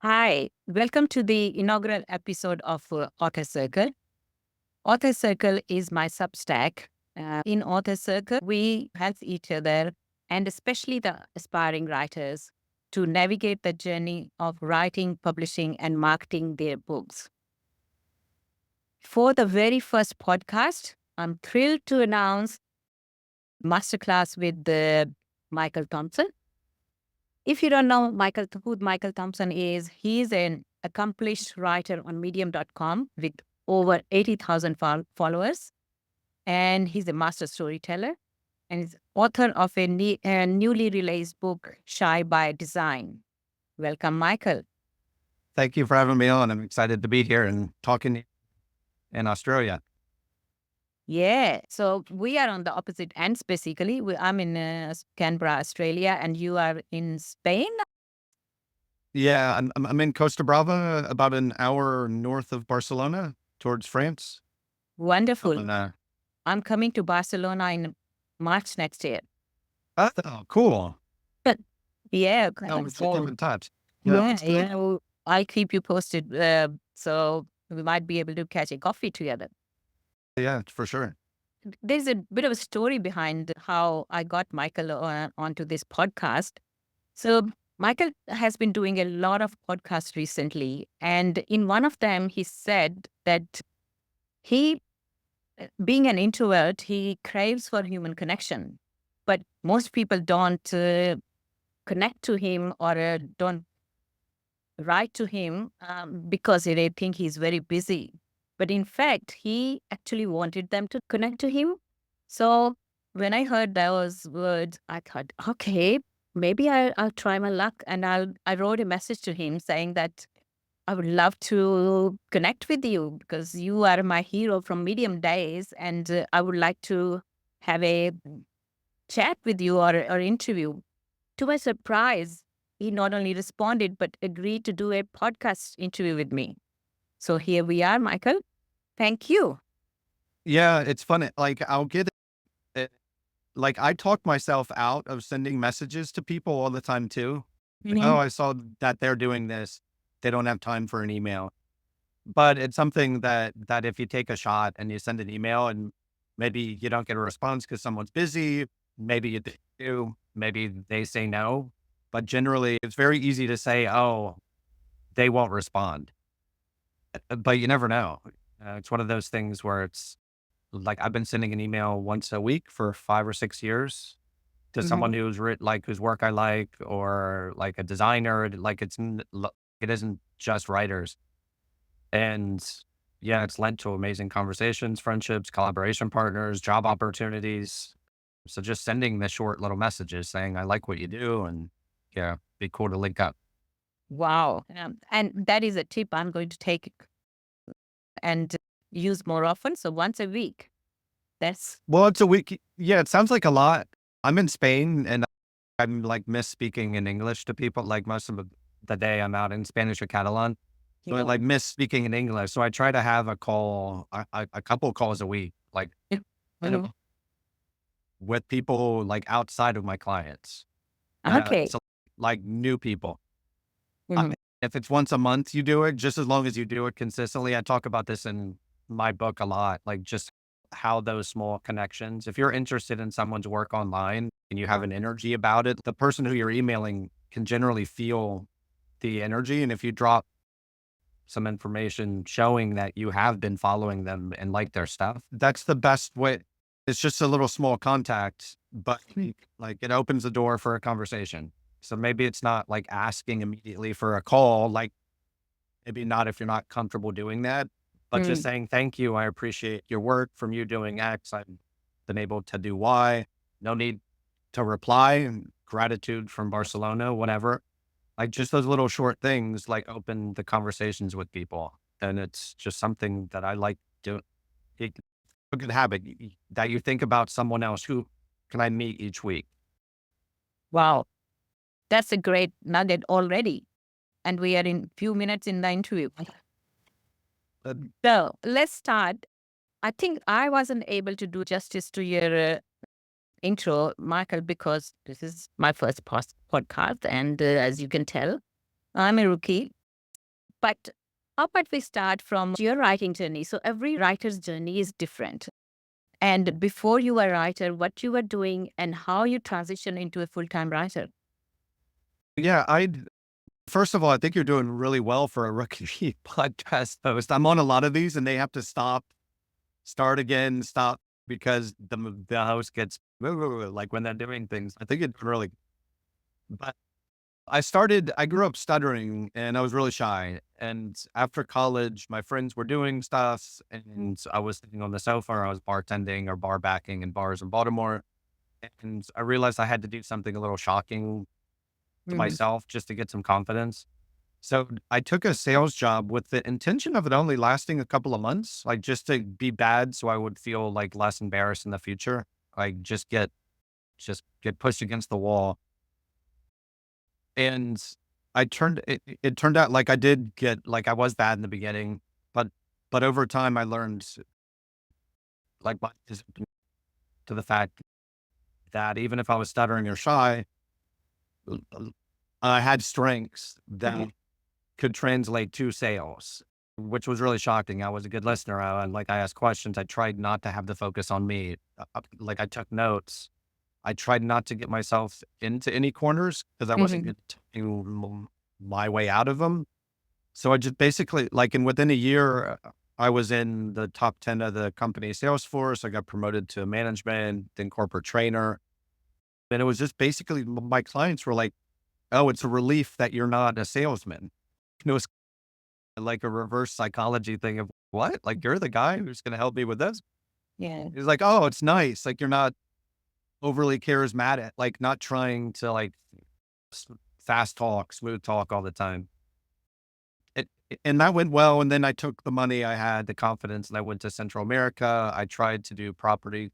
Hi, welcome to the inaugural episode of Author Circle. Author Circle is my Substack. In Author Circle, we help each other and especially the aspiring writers to navigate the journey of writing, publishing, and marketing their books. For the very first podcast, I'm thrilled to announce masterclass with Michael Thompson. If you don't know who Michael Thompson is, he is an accomplished writer on medium.com with over 80,000 followers. And he's a master storyteller and is author of a newly released book, Shy by Design. Welcome, Michael. Thank you for having me on. I'm excited to be here and talking in Australia. Yeah. So we are on the opposite ends, basically. I'm in Canberra, Australia, and you are in Spain. Yeah, I'm in Costa Brava, about an hour north of Barcelona, towards France. Wonderful. And, I'm coming to Barcelona in March next year. oh, cool. Yeah. No, it's different types. Yeah. I'll keep you posted. So we might be able to catch a coffee together. Yeah, for sure. There's a bit of a story behind how I got Michael onto this podcast. So Michael has been doing a lot of podcasts recently. And in one of them, he said that he, being an introvert, he craves for human connection. But most people don't connect to him or don't write to him because they think he's very busy. But in fact, he actually wanted them to connect to him. So when I heard those words, I thought, okay, maybe I'll try my luck. And I wrote a message to him saying that I would love to connect with you because you are my hero from Medium days. And I would like to have a chat with you or interview. To my surprise, he not only responded, but agreed to do a podcast interview with me. So here we are, Michael. Thank you. Yeah, it's funny. Like, I'll get it. Like, I talk myself out of sending messages to people all the time, too. Like, oh, Mhm. I saw that they're doing this. They don't have time for an email. But it's something that if you take a shot and you send an email and maybe you don't get a response because someone's busy, maybe you do, maybe they say no. But generally, it's very easy to say, oh, they won't respond. But you never know. It's one of those things where it's like I've been sending an email once a week for 5 or 6 years to someone Mhm. whose work I like, or like a designer. Like it isn't just writers. And yeah, it's led to amazing conversations, friendships, collaboration partners, job opportunities. So just sending the short little messages saying, I like what you do. And yeah, be cool to link up. Wow. And that is a tip I'm going to take and use more often. So once a week. That's Well, it's a week. Yeah, it sounds like a lot. I'm in Spain and I'm like miss speaking in English to people. Like most of the day I'm out in Spanish or Catalan. So I yeah. like miss speaking in English. So I try to have a call, a couple calls a week, like Yeah. you know, Mhm. with people like outside of my clients. Okay. So like new people. Mhm. If it's once a month, you do it just as long as you do it consistently. I talk about this in my book a lot, like just how those small connections, if you're interested in someone's work online and you have an energy about it, the person who you're emailing can generally feel the energy. And if you drop some information showing that you have been following them and like their stuff, that's the best way. It's just a little small contact, but like it opens the door for a conversation. So maybe it's not like asking immediately for a call, like maybe not if you're not comfortable doing that, but just Mm. saying, thank you. I appreciate your work from you doing X. I've been able to do Y. No need to reply. And gratitude from Barcelona, whatever. Like just those little short things like open the conversations with people. And it's just something that I like doing. It's a good habit that you think about someone else who can I meet each week. Wow. That's a great nugget already. And we are in few minutes in the interview. Uh, So let's start. I think I wasn't able to do justice to your intro, Michael, because this is my first podcast. And as you can tell, I'm a rookie. But how about we start from your writing journey? So every writer's journey is different. And before you were a writer, what you were doing and how you transitioned into a full-time writer. Yeah, first of all, I think you're doing really well for a rookie podcast host. I'm on a lot of these and they have to stop, start again, stop because the host gets like when they're doing things. I think it's really, but I grew up stuttering and I was really shy. And after college, my friends were doing stuff and I was sitting on the sofa or I was bartending or bar backing in bars in Baltimore. And I realized I had to do something a little shocking to Mhm. myself just to get some confidence. So I took a sales job with the intention of it only lasting a couple of months, like just to be bad so I would feel like less embarrassed in the future. Like just get pushed against the wall. And it turned out like I did get like I was bad in the beginning, but over time I learned like to the fact that even if I was stuttering or shy, I had strengths that could translate to sales, which was really shocking. I was a good listener. I asked questions. I tried not to have the focus on me. Like I took notes. I tried not to get myself into any corners because I wasn't Mhm. good to my way out of them. So I just basically like, and within a year, I was in the top 10 of the company sales force. I got promoted to management, then corporate trainer. And it was just basically my clients were like, oh, it's a relief that you're not a salesman. It was like a reverse psychology thing of what? Like, you're the guy who's going to help me with this? Yeah. It's like, oh, it's nice. Like, you're not overly charismatic, like, not trying to like s- fast talk, smooth talk all the time. And that went well. And then I took the money I had, the confidence, and I went to Central America. I tried to do property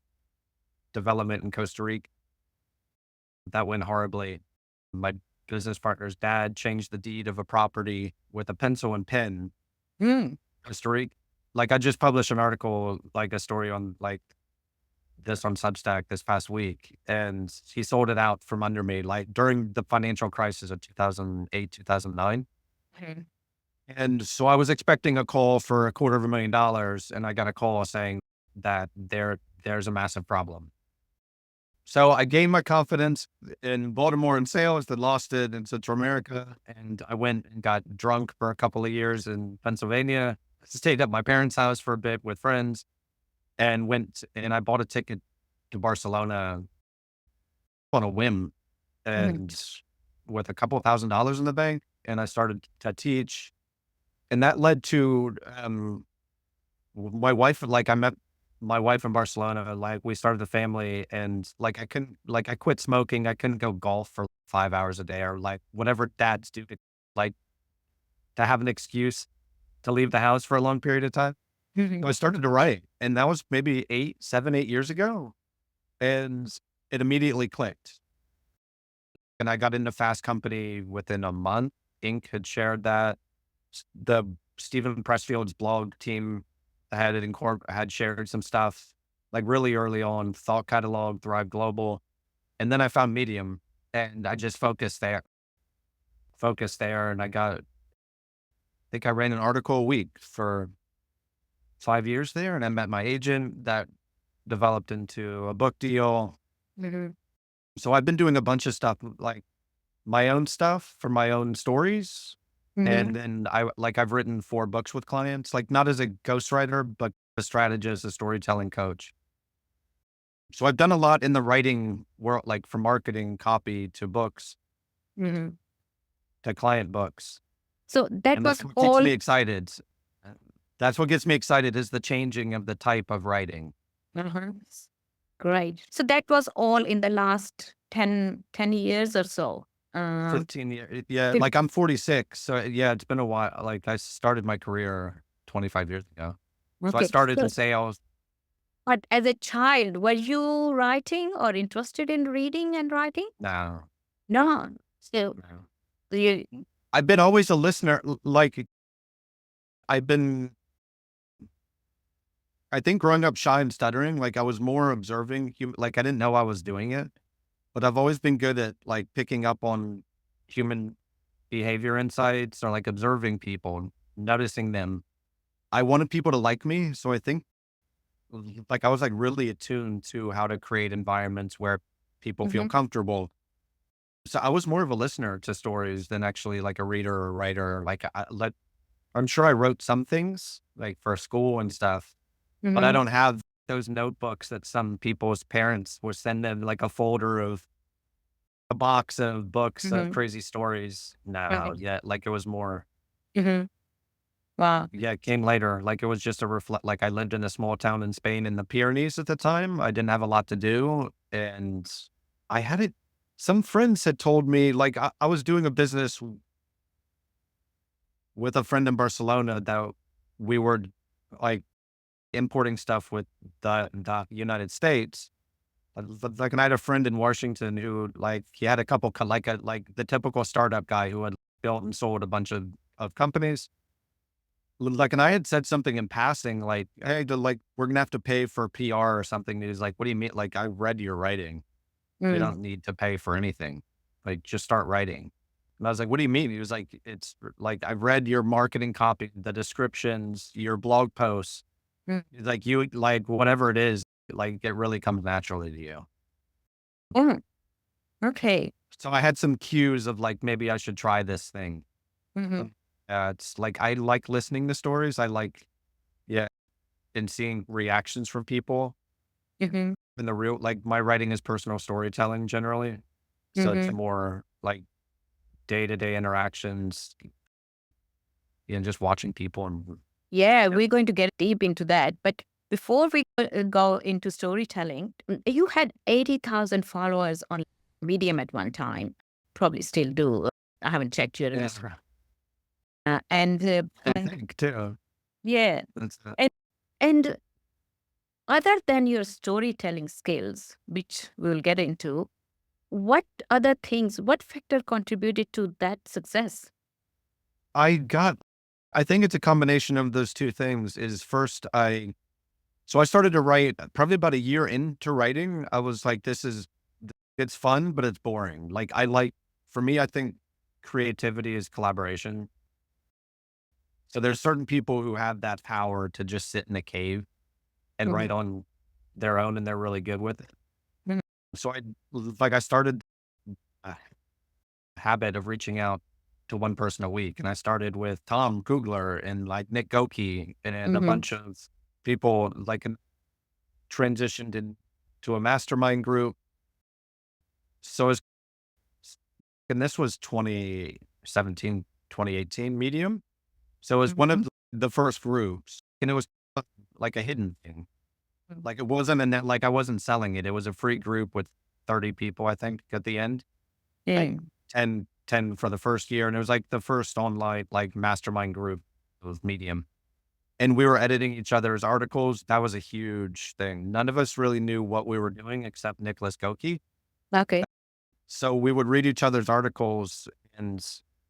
development in Costa Rica. That went horribly. My business partner's dad changed the deed of a property with a pencil and pen. Mm. Costa Rica. Like I just published an article, like a story on like this on Substack this past week, and he sold it out from under me, like during the financial crisis of 2008, 2009. Mhm. And so I was expecting a call for $250,000, and I got a call saying that there's a massive problem. So I gained my confidence in Baltimore in sales, then lost it in Central America. And I went and got drunk for a couple of years in Pennsylvania. Stayed at my parents' house for a bit with friends and went and I bought a ticket to Barcelona on a whim Mhm. and with a couple of $1,000s in the bank. And I started to teach. And that led to my wife, like I met my wife in Barcelona, like we started a family and like I couldn't, like I quit smoking. I couldn't go golf for 5 hours a day or like whatever dads do to like to have an excuse to leave the house for a long period of time. So Mhm. I started to write and that was maybe 8 years ago. And it immediately clicked. And I got into Fast Company within a month. Inc. had shared that. The Stephen Pressfield's blog team had shared some stuff like really early on, Thought Catalog, Thrive Global. And then I found Medium and I just focused there. And I think I ran an article a week for 5 years there. And I met my agent that developed into a book deal. Mhm. So I've been doing a bunch of stuff like my own stuff for my own stories. Mhm. And then I've written 4 books with clients, like not as a ghostwriter, but a strategist, a storytelling coach. So I've done a lot in the writing world, like from marketing, copy to books, Mhm. to client books. So that And was that's what keeps all. me excited. Uh, That's what gets me excited is the changing of the type of writing. Uh-huh. Great. So that was all in the last 10 years or so. 15 years. Yeah. Fif- Like I'm 46. So yeah, it's been a while. Like I started my career 25 years ago. So I okay. started So, in sales. but as a child, were you writing or interested in reading and writing? No, No. So no. you. I've been always a listener. Like I've been, I think growing up shy and stuttering, like I was more observing, like I didn't know I was doing it, but I've always been good at like picking up on human behavior insights or like observing people. noticing them. I wanted people to like me. So I think like I was like really attuned to how to create environments where people feel Mm-hmm. comfortable. So I was more of a listener to stories than actually like a reader or writer. I'm sure I wrote some things like for school and stuff, but I Mm-hmm. don't have those notebooks that some people's parents would send them, like a folder of a box of books of Mm-hmm. crazy stories. No, Right. yeah, like it was more, Mm-hmm. Wow. yeah, it came later. Like it was just a reflect. Like I lived in a small town in Spain in the Pyrenees at the time. I didn't have a lot to do, and I had it. Some friends had told me like I was doing a business with a friend in Barcelona that we were like importing stuff with the United States. Like, and I had a friend in Washington who, like, he had a couple, like the typical startup guy who had built and sold a bunch of companies. Like, and I had said something in passing, like, hey, like, we're going to have to pay for PR or something. And he's like, what do you mean? Like, I read your writing. We Mm. don't need to pay for anything. Like, just start writing. And I was like, what do you mean? He was like, it's like, I've read your marketing copy, the descriptions, your blog posts. Mm. Like, you, like, whatever it is, like, it really comes naturally to you. Mm. Okay. So I had some cues of like, maybe I should try this thing. Mm-hmm. Um, it's like, I like listening to stories. I like, yeah, and seeing reactions from people Mm-hmm. in the real, like my writing is personal storytelling generally. So it's Mm-hmm. more like day to day interactions and just watching people and Yeah, yep. we're going to get deep into that. But before we go into storytelling, you had 80,000 followers on Medium at one time. Probably still do. I haven't checked your Yes, and I think too. yeah, That's and and other than your storytelling skills, which we'll get into, what other things, what factor contributed to that success? I got, I think it's a combination of those two things is first, so I started to write probably about a year into writing. I was like, it's fun, but it's boring. Like for me, I think creativity is collaboration. So there's certain people who have that power to just sit in a cave and Mhm. write on their own and they're really good with it. Mhm. So I started a habit of reaching out to one person a week. And I started with Tom Kugler and like Nick Goki and a Mhm. bunch of people like transitioned into a mastermind group. So it's, and this was 2017, 2018 Medium. So it was one Mhm. of the first groups and it was like a hidden thing. Mhm. Like it wasn't a net, like I wasn't selling it. It was a free group with 30 people, I think, at the end, like Yeah. 10 for the first year. And it was like the first online, like mastermind group with Medium. And we were editing each other's articles. That was a huge thing. None of us really knew what we were doing except Nicholas Goki. Okay. So we would read each other's articles and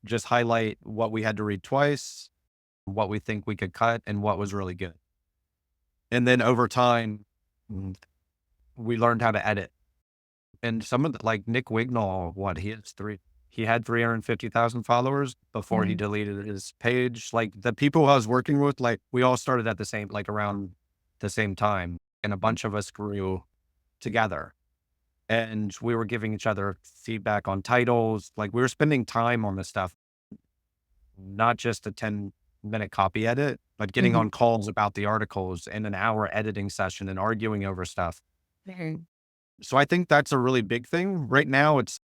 just highlight what we had to read twice, what we think we could cut, and what was really good. And then over time, mm, we learned how to edit. And some of the, like Nick Wignall, he had 350,000 followers before he Mhm. deleted his page. Like the people I was working with, like we all started at the same, like around the same time. And a bunch of us grew together and we were giving each other feedback on titles. Like we were spending time on this stuff, not just a 10-minute copy edit, but getting Mhm. on calls about the articles and an hour editing session and arguing over stuff. Mhm. So I think that's a really big thing. Right now, it's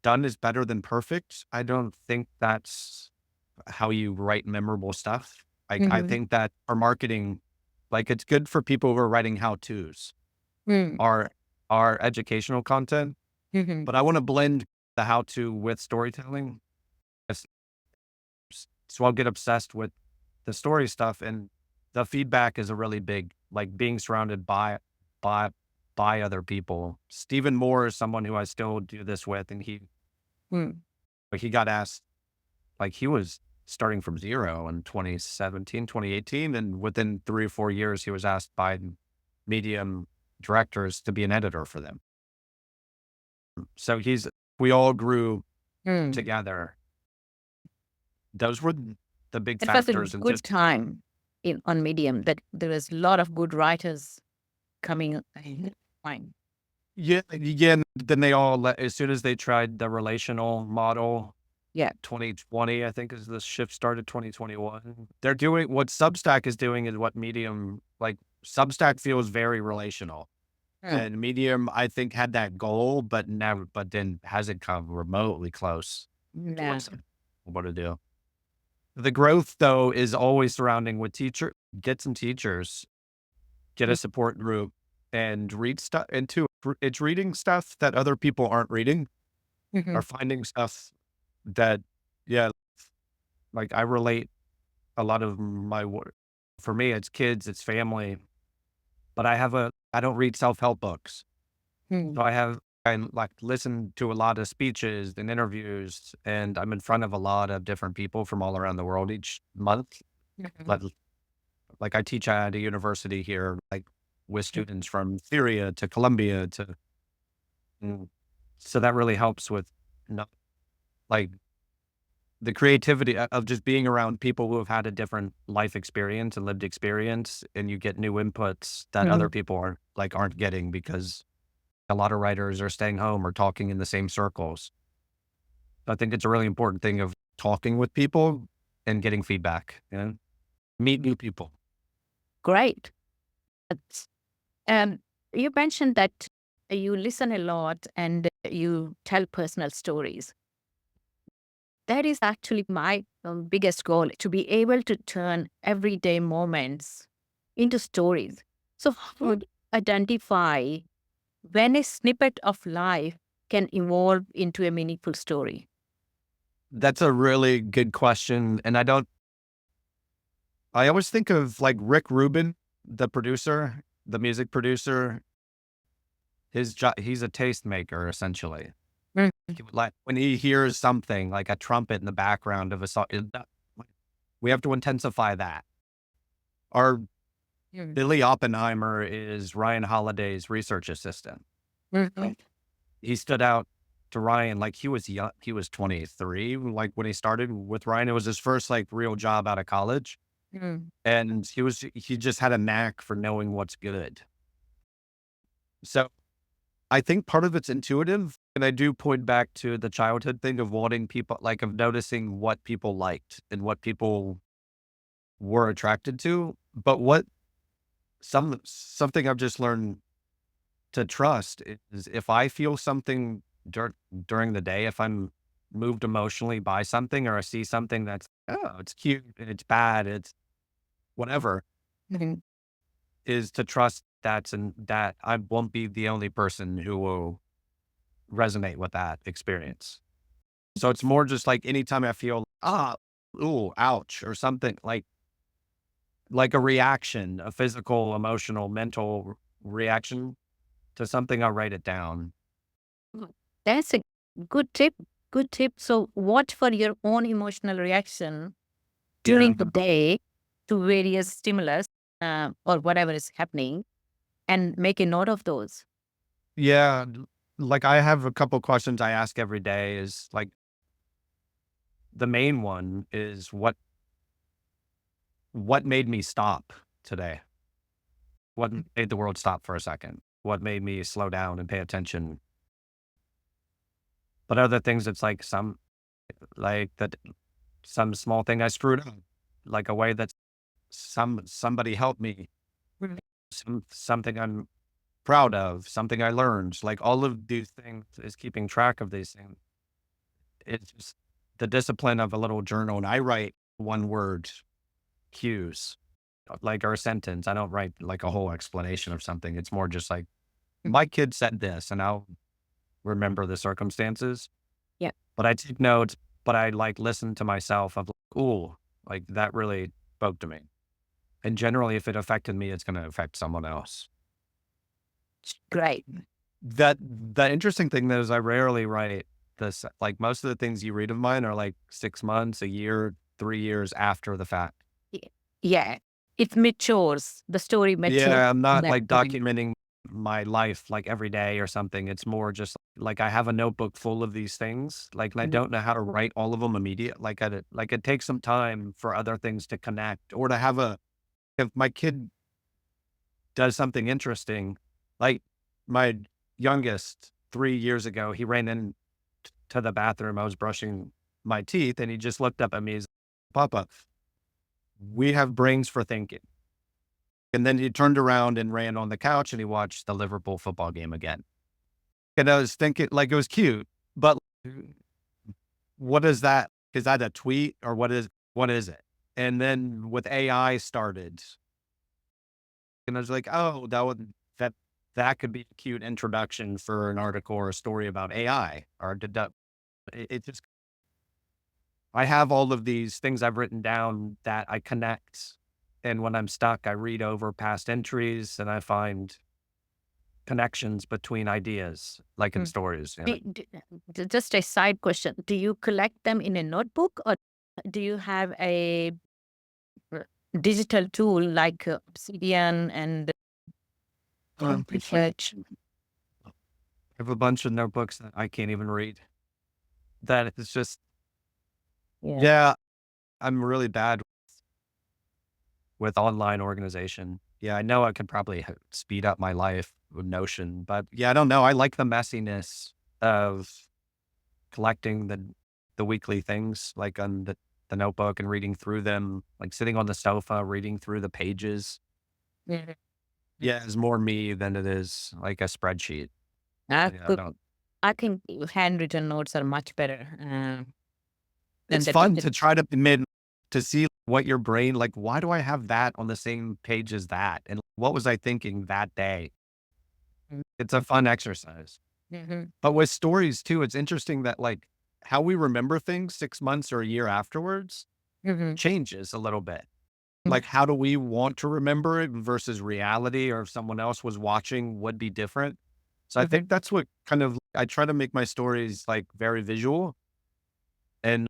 done is better than perfect. I don't think that's how you write memorable stuff. I Mhm. think that our marketing, like it's good for people who are writing how to's, Mm. our educational content, Mhm. but I want to blend the how to with storytelling. Yes. So I'll get obsessed with the story stuff and the feedback is a really big, like being surrounded by, by other people. Stephen Moore is someone who I still do this with. And Mm. he got asked, like he was starting from zero in 2017, 2018. And within 3 or 4 years, he was asked by Medium directors to be an editor for them. So we all grew Mm. together. Those were the big It was a factors. And good just, time on Medium that there was a lot of good writers coming. Fine. yeah, yeah. And then they all as soon as they tried the relational model, Yeah. 2020, I think is the shift started 2021. They're doing what Substack is doing is what Medium, like Substack feels very relational. Mm. And Medium, I think, had that goal, but never, but then hasn't come remotely close to No. what to do. The growth, though, is always surrounding with get some teachers, get a support group, and read stuff. And two, it's reading stuff that other people aren't reading, Mm-hmm. or finding stuff that, yeah, like I relate a lot of my work. For me, it's kids, it's family, but I don't read self help books. Mm-hmm. So I like listen to a lot of speeches and interviews, and I'm in front of a lot of different people from all around the world each month. Like, like I teach at a university here, like with students from Syria to Colombia to, mm, so that really helps with not, like the creativity of just being around people who have had a different life experience and lived experience, and you get new inputs that other people aren't getting because a lot of writers are staying home or talking in the same circles. I think it's a really important thing of talking with people and getting feedback, meet new people. Great. That's- you mentioned that you listen a lot and you tell personal stories. That is actually my biggest goal, to be able to turn everyday moments into stories. So, how would you identify when a snippet of life can evolve into a meaningful story? That's a really good question. And I always think of like Rick Rubin, the producer, the music producer, his job, he's a tastemaker essentially. Mm. Like when he hears something like a trumpet in the background of a song, we have to intensify that. Our Mm. Billy Oppenheimer is Ryan Holiday's research assistant. Mhm. He stood out to Ryan like he was young. He was 23. Like when he started with Ryan, it was his first like real job out of college. Mm. And he just had a knack for knowing what's good. So I think part of it's intuitive. And I do point back to the childhood thing of wanting people, like of noticing what people liked and what people were attracted to. But something I've just learned to trust is if I feel something during the day, if I'm moved emotionally by something or I see something that's, oh, it's cute and it's bad, it's whatever, Mhm. is to trust that I won't be the only person who will resonate with that experience. So it's more just like anytime I feel, ooh, ouch, or something like a reaction, a physical, emotional, mental reaction to something, I'll write it down. Mm. That's a good tip. Good tip. So, watch for your own emotional reaction Yeah. during the day to various stimulus or whatever is happening, and make a note of those. Yeah. Like I have a couple questions I ask every day is like the main one is what made me stop today? What made the world stop for a second? What made me slow down and pay attention? But other things, it's like like that, some small thing I screwed up, like a way that somebody helped me, Mhm. something I'm proud of, something I learned. Like all of these things is keeping track of these things. It's just the discipline of a little journal, and I write one word cues, like our sentence. I don't write like a whole explanation of something. It's more just like my kid said this, and I'll remember the circumstances. Yeah. But I take notes, but I like listen to myself of like, ooh, like that really spoke to me. And generally, if it affected me, it's going to affect someone else. Great. The interesting thing though is I rarely write this. Like most of the things you read of mine are like 6 months, a year, 3 years after the fact. Y- Yeah. It matures. The story matures Yeah, I'm from not that like point. documenting. my life like every day or something. It's more just like I have a notebook full of these things, like, and I Mhm. don't know how to write all of them immediate. Like it takes some time for other things to connect or to have a, if my kid does something interesting, like my youngest 3 years ago, he ran in to the bathroom. I was brushing my teeth and he just looked up at me. He's like, Papa, we have brains for thinking. And then he turned around and ran on the couch and he watched the Liverpool football game again. And I was thinking, like, it was cute, but what is that? Is that a tweet or what is it? And then with AI started, and I was like, oh, that that could be a cute introduction for an article or a story about AI. Or did that? It just, I have all of these things I've written down that I connect, and when I'm stuck, I read over past entries and I find connections between ideas, like in Mm. stories. You know? Just a side question. Do you collect them in a notebook or do you have a uh, digital tool like Obsidian and Research? I have a bunch of notebooks that I can't even read. That it's just, Yeah. yeah, I'm really bad with online organization. Yeah, I know I could probably speed up my life with Notion, but yeah, I don't know. I like the messiness of collecting the weekly things, like on the notebook and reading through them, like sitting on the sofa, reading through the pages. Mhm. Yeah, it's more me than it is like a spreadsheet. I Yeah, I could, don't. I think handwritten notes are much better than It's the fun digital. to try to mid to see what your brain like. Why do I have that on the same page as that? And what was I thinking that day? It's a fun exercise. Mm-hmm. But with stories too, it's interesting that like how we remember things 6 months or a year afterwards Mm-hmm. changes a little bit. Like, how do we want to remember it versus reality, or if someone else was watching would be different. So I Mm-hmm. think that's what kind of, I try to make my stories like very visual and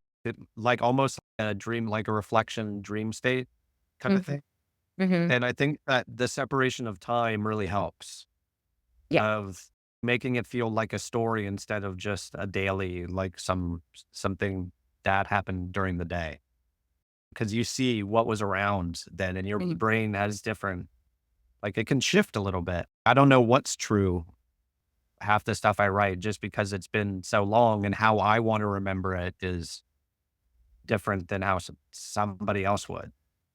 like almost a dream, like a reflection dream state kind of Mm-hmm. thing. Mm-hmm. And I think that the separation of time really helps Yeah. of making it feel like a story instead of just a daily, like something that happened during the day. Because you see what was around then, and your Mm-hmm. brain has different, like it can shift a little bit. I don't know what's true. Half the stuff I write, just because it's been so long and how I want to remember it is different than how somebody else would.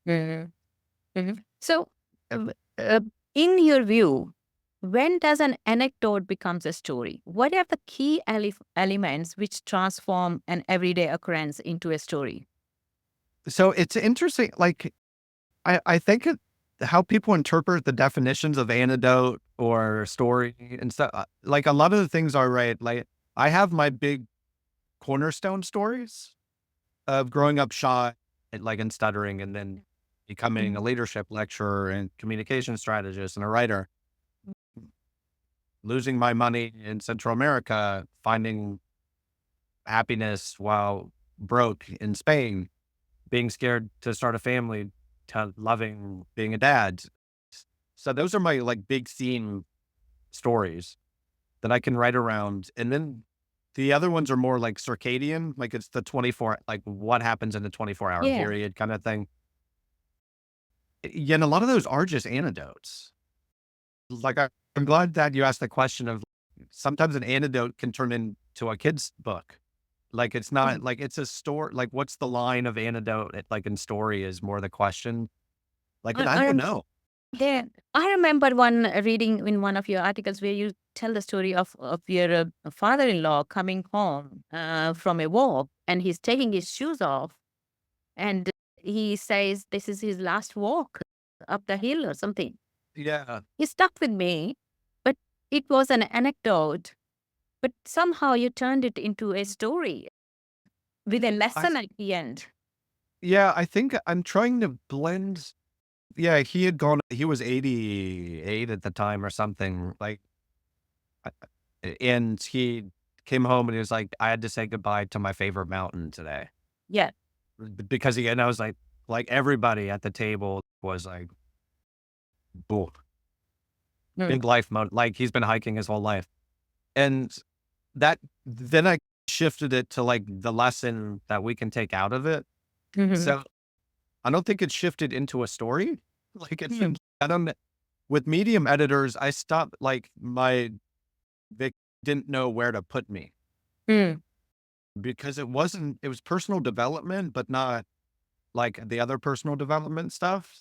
Mm-hmm. So, uh, in your view, when does an anecdote becomes a story? What are the key elements which transform an everyday occurrence into a story? So it's interesting. Like I think how people interpret the definitions of anecdote or story and stuff. Like a lot of the things are right. Like I have my big cornerstone stories of growing up shy, and like and stuttering, and then becoming a Mhm. leadership lecturer and communication strategist and a writer, losing my money in Central America, finding happiness while broke in Spain, being scared to start a family, to loving being a dad. So those are my like big theme stories that I can write around. And then the other ones are more like circadian, like it's the 24, like what happens in the 24-hour Yeah. period kind of thing. Yeah, and a lot of those are just anecdotes. Like I'm glad that you asked the question of sometimes an anecdote can turn into a kid's book. Like it's not Mhm. like it's a story. Like what's the line of anecdote? Like in story is more the question. Like, and I, I I, don't rem- know. yeah. I remember one reading in one of your articles where you tell the story of your father-in-law coming home from a walk and he's taking his shoes off and he says this is his last walk up the hill or something. Yeah, He stuck with me, but it was an anecdote. But somehow you turned it into a story with a I lesson at the end. yeah, I think I'm trying to blend. Yeah, he had gone. He was 88 at the time or something. Like, and he came home and he was like, "I had to say goodbye to my favorite mountain today." Yeah. Because he, and I was like everybody at the table was like, "Boom." big life mode. Like he's been hiking his whole life. And that, then I shifted it to like the lesson that we can take out of it. Mm-hmm. So I don't think it shifted into a story. Like it's, I don't, with Medium editors, I stopped like they didn't know where to put me Mm. because it was personal development, but not like the other personal development stuff.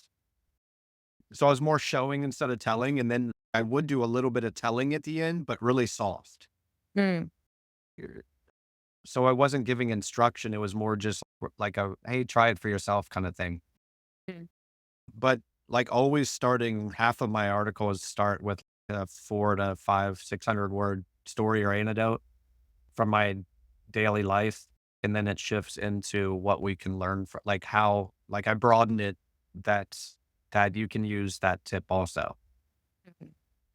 So I was more showing instead of telling. And then I would do a little bit of telling at the end, but really soft. Mm. So I wasn't giving instruction. It was more just like a, hey, try it for yourself kind of thing. Mm. But like always starting half of my articles start with a 400 to 600 word story or anecdote from my daily life. And then it shifts into what we can learn from like how, like I broaden it that, that you can use that tip also.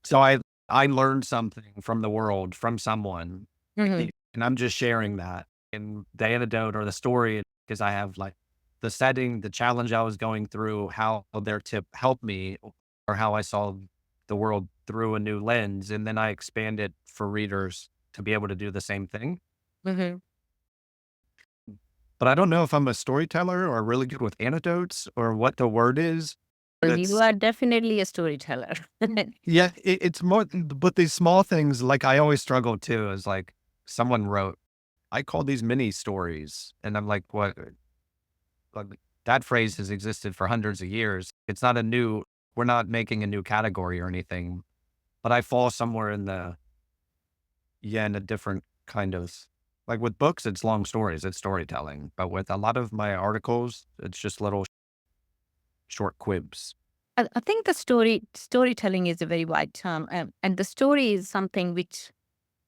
So I learned something from the world, from someone, Mm-hmm. and I'm just sharing that in the anecdote or the story because I have like the setting, the challenge I was going through, how their tip helped me, or how I saw the world through a new lens, and then I expand it for readers to be able to do the same thing. Mm-hmm. But I don't know if I'm a storyteller or really good with anecdotes or what the word is. But Well, you it's are definitely a storyteller. yeah, it's more. But these small things, like I always struggle too, is like someone wrote, I call these mini stories. And I'm like, what? Like, that phrase has existed for hundreds of years. It's not a new, we're not making a new category or anything, but I fall somewhere in the, yeah, in a different kind of, like with books, it's long stories, it's storytelling. But with a lot of my articles, it's just little short quibs. I think the storytelling is a very wide term, and the story is something which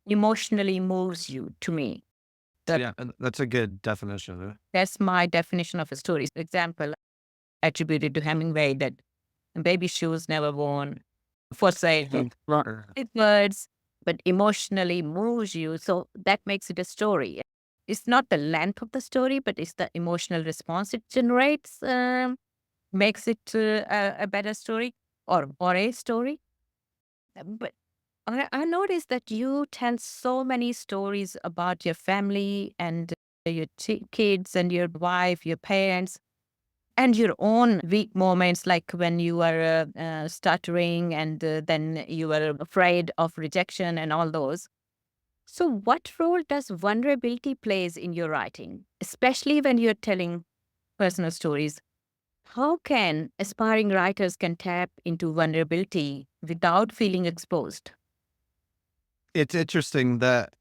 emotionally moves you. To me, that Yeah, and that's a good definition of it. that's my definition of a story. Example attributed to Hemingway that baby shoes never worn for sale. It words, but emotionally moves you. So that makes it a story. It's not the length of the story, but it's the emotional response it generates, makes it a better story or a story. But I noticed that you tell so many stories about your family and your kids and your wife, your parents, and your own weak moments, like when you were stuttering and then you were afraid of rejection and all those. So, what role does vulnerability plays in your writing, especially when you're telling personal stories? How can aspiring writers can tap into vulnerability without feeling exposed? It's interesting that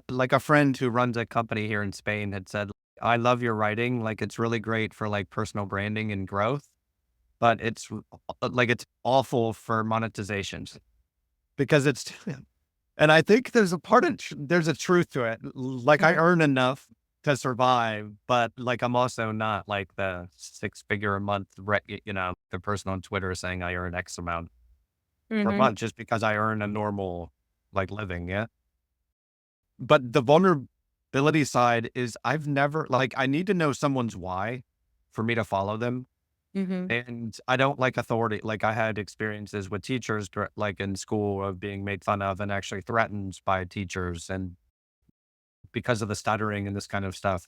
like a friend who runs a company here in Spain had said, I love your writing. Like it's really great for like personal branding and growth, but like it's awful for monetizations because it's, and I think there's a part of, there's a truth to it. Like I earn enough to survive, but like I'm also not like the 6 figure a month, the person on Twitter saying I earn X amount per Mm-hmm. month just because I earn a normal like living. Yeah. But the vulnerability side is I've never like I need to know someone's why for me to follow them. Mm-hmm. And I don't like authority. Like I had experiences with teachers like in school of being made fun of and actually threatened by teachers and because of the stuttering and this kind of stuff.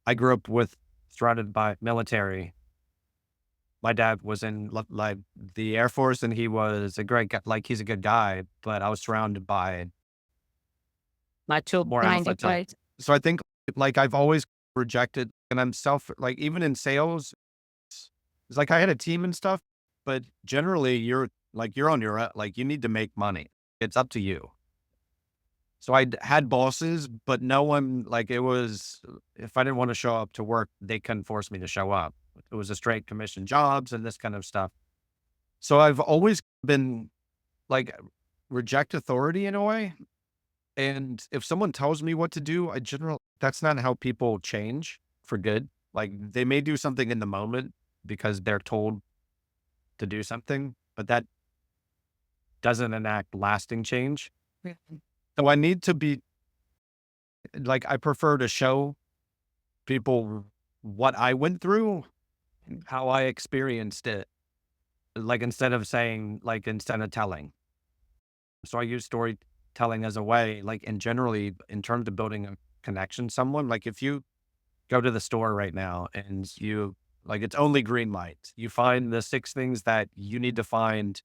I grew up with surrounded by military. My dad was in like the Air Force and he was a great guy, like he's a good guy, but I was surrounded by Macho more kind alpha of, type. right? So I think like I've always rejected and I'm like even in sales, it's like I had a team and stuff, but generally you're on your like you need to make money. It's up to you. So I had bosses, but no one like it was if I didn't want to show up to work, they couldn't force me to show up. It was a straight commission jobs and this kind of stuff. So I've always been like reject authority in a way. And if someone tells me what to do, that's not how people change for good. Like they may do something in the moment because they're told to do something, but that doesn't enact lasting change. Mhm. So I need to be like, I prefer to show people what I went through, how I experienced it. like instead of saying, like instead of telling. So I use storytelling as a way, like, and generally in terms of building a connection, someone, like if you go to the store right now and you like, it's only green lights. You find the 6 things that you need to find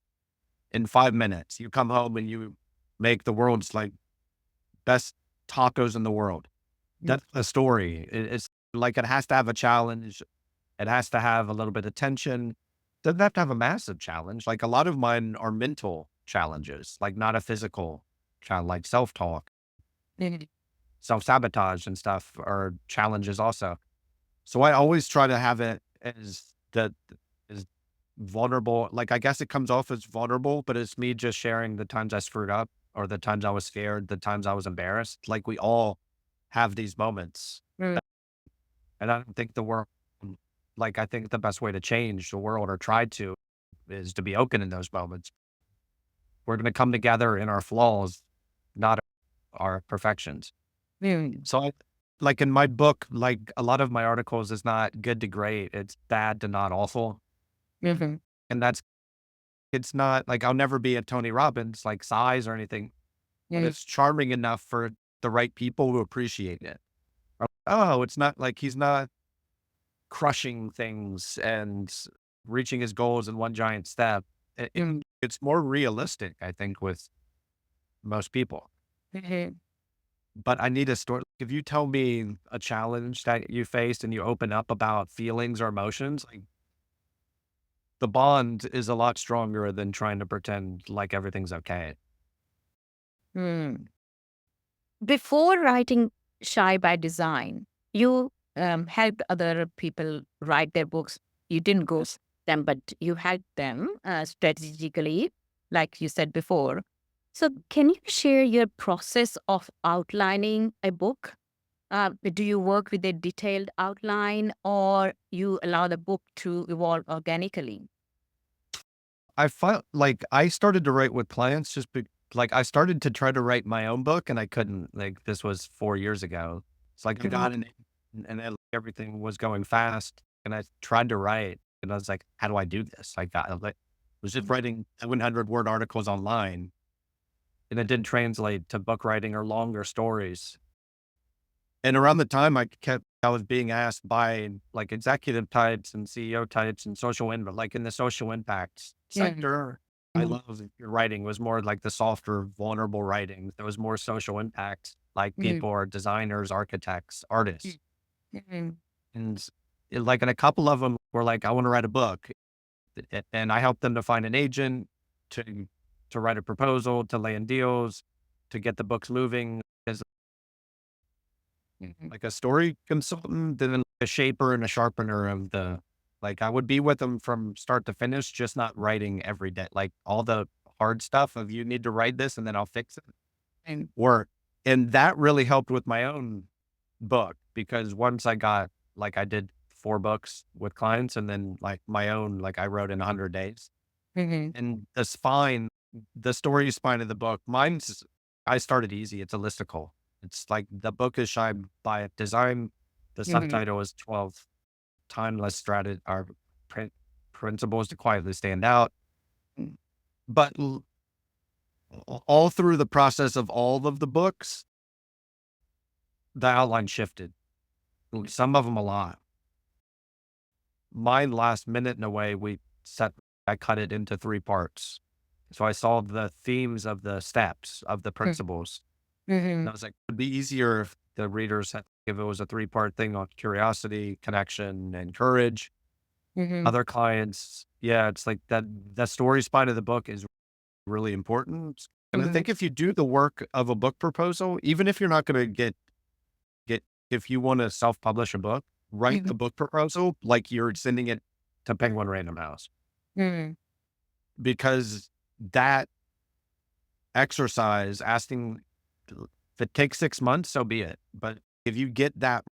in 5 minutes. You come home and you make the world's like best tacos in the world. Mm. That's a story. It's like, it has to have a challenge. It has to have a little bit of tension. Doesn't have to have a massive challenge. Like a lot of mine are mental challenges, like not a physical challenge, like self-talk, Mhm. self-sabotage and stuff are challenges also. So I always try to have it as vulnerable. Like I guess it comes off as vulnerable, but it's me just sharing the times I screwed up or the times I was scared, the times I was embarrassed. Like we all have these moments. Mm. And I don't think the world, like, I think the best way to change the world or try to is to be open in those moments. We're going to come together in our flaws, not our perfections. Mm. So, like in my book, like a lot of my articles is not good to great. It's bad to not awful. Mhm. And it's not like I'll never be a Tony Robbins, like size or anything, but Mm. it's charming enough for the right people who appreciate it. Or, oh, it's not like he's not crushing things and reaching his goals in one giant step. Mm. It's more realistic, I think, with most people. Mhm. But I need a story. If you tell me a challenge that you faced and you open up about feelings or emotions, like the bond is a lot stronger than trying to pretend like everything's okay. Mm. Before writing Shy by Design, you helped other people write their books. You didn't ghost them, but you helped them strategically, like you said before. So, can you share your process of outlining a book? Do you work with a detailed outline or you allow the book to evolve organically? I felt like I started to write with clients like I started to try to write my own book and I couldn't. Like this was 4 years ago. It's like I Mhm. got in and then everything was going fast and I tried to write and I was like, how do I do this? I got like was just writing 700-word articles online and it didn't translate to book writing or longer stories. And around the time I was being asked by like executive types and CEO types and social impact, like in the social impact Yeah. sector, I love your writing was more like the softer, vulnerable writing. There was more social impact, like Mhm. people are designers, architects, artists. Mhm. And like, and a couple of them were like, I want to write a book. And I helped them to find an agent to, to write a proposal, to land deals, to get the books moving. Mhm. Like a story consultant, then a shaper and a sharpener of the like I would be with them from start to finish, just not writing every day. Like all the hard stuff of you need to write this and then I'll fix it. And Or and that really helped with my own book because once I got like I did 4 books with clients and then like my own, like I wrote in 100 days. Mhm. And the story spine of the book, mine's I started easy. It's a listicle. It's like the book is shy by design. The Mhm. subtitle is 12 timeless strategy or prin- principles to quietly stand out. Mm. But all through the process of all of the books, the outline shifted. Some of them a lot. Mine last minute in a way, I cut it into 3 parts. So I saw the themes of the steps of the Mhm. principles. And Mhm. I was like, it'd be easier if the readers had, if it was a 3 part thing on curiosity, connection, and courage. Mhm. Other clients, yeah, it's like the story spine of the book is really important. And I Mhm. think if you do the work of a book proposal, even if you're not going to get, if you want to self-publish a book, write the Mhm. book proposal like you're sending it to Penguin Random House Mhm. because that exercise asking, if it takes 6 months, so be it. But if you get that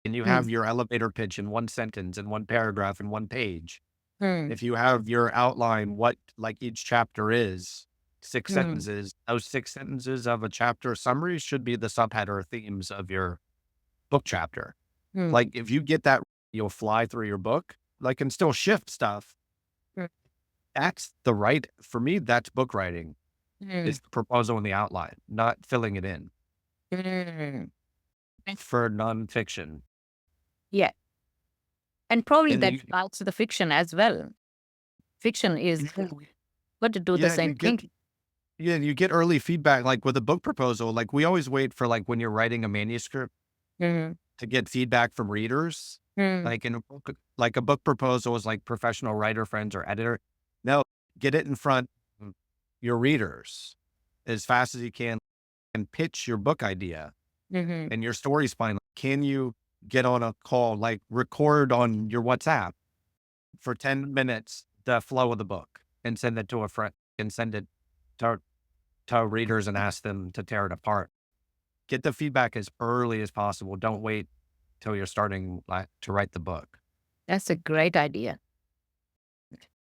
and you Mhm. have your elevator pitch in one sentence, in one paragraph, in one page, Mhm. if you have your outline, what like each chapter is, six Mhm. sentences, those 6 sentences of a chapter summary should be the subheader themes of your book chapter. Mhm. Like if you get that, you'll fly through your book, like and still shift stuff. That's for me, that's book writing, Mm, is the proposal in the outline, not filling it in mm. for nonfiction. Yeah. And probably And then that applies to the fiction as well. Fiction is got to do the yeah, same thing. you get early feedback, like with a book proposal, like we always wait for like when you're writing a manuscript Mm, to get feedback from readers. mm, Like in a book, like a book proposal is like professional writer friends or editor. No, get it in front of your readers as fast as you can and pitch your book idea mhm, and your story spine. Can you get on a call, like record on your WhatsApp for 10 minutes, the flow of the book and send it to a friend and send it to, to readers and ask them to tear it apart. Get the feedback as early as possible. Don't wait till you're starting like to write the book. that's a great idea.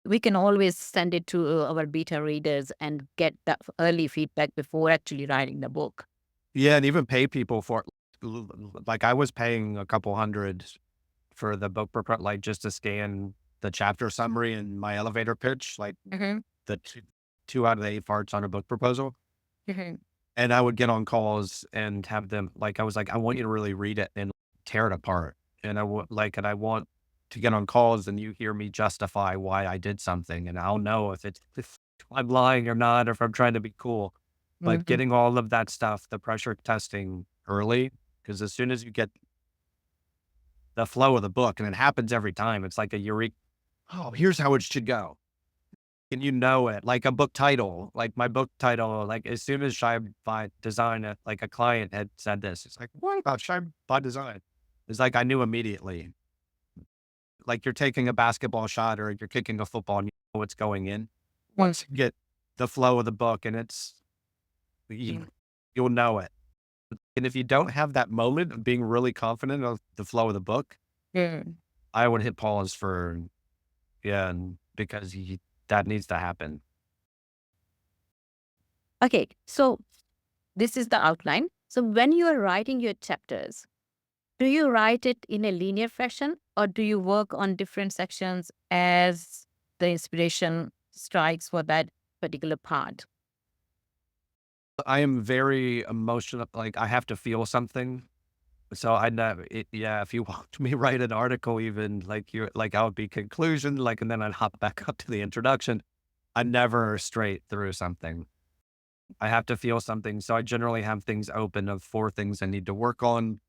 We can always send it to our beta readers and get that early feedback before actually writing the book. Yeah, and even pay people for it. Like I was paying a couple hundred for the book, like just to scan the chapter summary and my elevator pitch, like Mhm, the two out of the eight parts on a book proposal. mhm, And I would get on calls and have them like, I was like, I want you to really read it and tear it apart. And and I want to get on calls and you hear me justify why I did something. And I'll know if I'm lying or not, or if I'm trying to be cool. But mhm. getting all of that stuff, the pressure testing early, because as soon as you get the flow of the book, and it happens every time, it's like a eureka. Oh, here's how it should go. And you know it, like a book title, like my book title, like as soon as Shy by Design, like a client had said this, it's like, what about Shy by Design? It's like I knew immediately. Like you're taking a basketball shot or you're kicking a football and you know what's going in. Once you get the flow of the book and you, you'll know it. And if you don't have that moment of being really confident of the flow of the book, Mm. I would hit pause for, yeah, and because that needs to happen. Okay, so this is the outline. So when you are writing your chapters, do you write it in a linear fashion or do you work on different sections as the inspiration strikes for that particular part? I am very emotional. Like I have to feel something. So I never, yeah, if you watch me write an article, even like I would be conclusion, like, and then I'd hop back up to the introduction. I never straight through something. I have to feel something. So I generally have things open of four things I need to work on.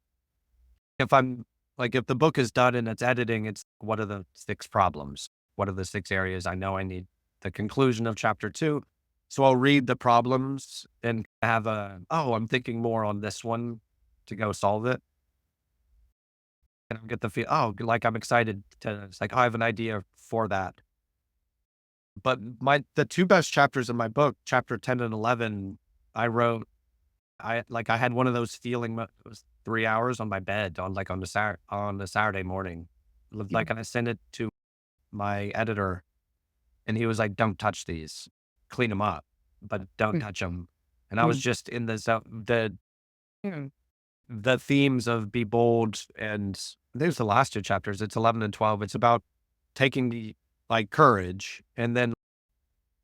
If I'm if the book is done and it's editing, it's what are the six problems? What are the six areas I know I need the conclusion of chapter two? So I'll read the problems and have oh, I'm thinking more on this one to go solve it. And I get the feel, oh, like I'm excited to, it's like, oh, I have an idea for that. But the two best chapters in my book, chapter 10 and 11, I wrote, I had one of those it was 3 hours on my bed on the Saturday morning. Like, and I sent it to my editor and he was like, don't touch these, clean them up, but don't Mm, touch them. And I was mm, just in the zone, mm, the themes of be bold and there's the last two chapters. It's 11 and 12. It's about taking the like courage and then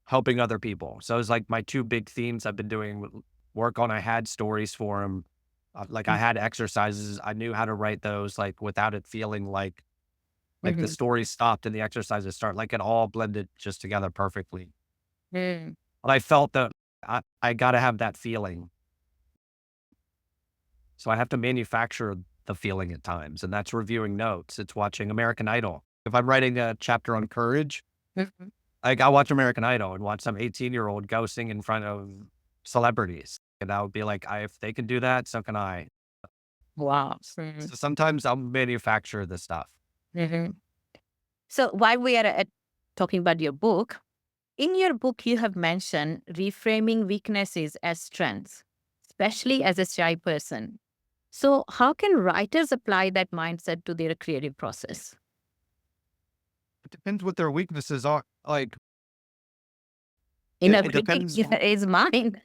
helping other people. So it's like my two big themes I've been doing work on. I had stories for them. I mm, had exercises. I knew how to write those like without it feeling like the mhm, story stopped and the exercises start, like it all blended just together perfectly. mm. But I felt that I got to have that feeling. So I have to manufacture the feeling at times, and that's reviewing notes. It's watching American Idol. If I'm writing a chapter on courage, Mhm. like I'll watch American Idol and watch some 18-year-old go sing in front of celebrities. And I would be like, if they can do that, so can I. Wow. Mm, So sometimes I'll manufacture the stuff. mhm. So while we are talking about your book, in your book, you have mentioned reframing weaknesses as strengths, especially as a shy person. So, how can writers apply that mindset to their creative process? It depends what their weaknesses are. Like it Inability depends is mine.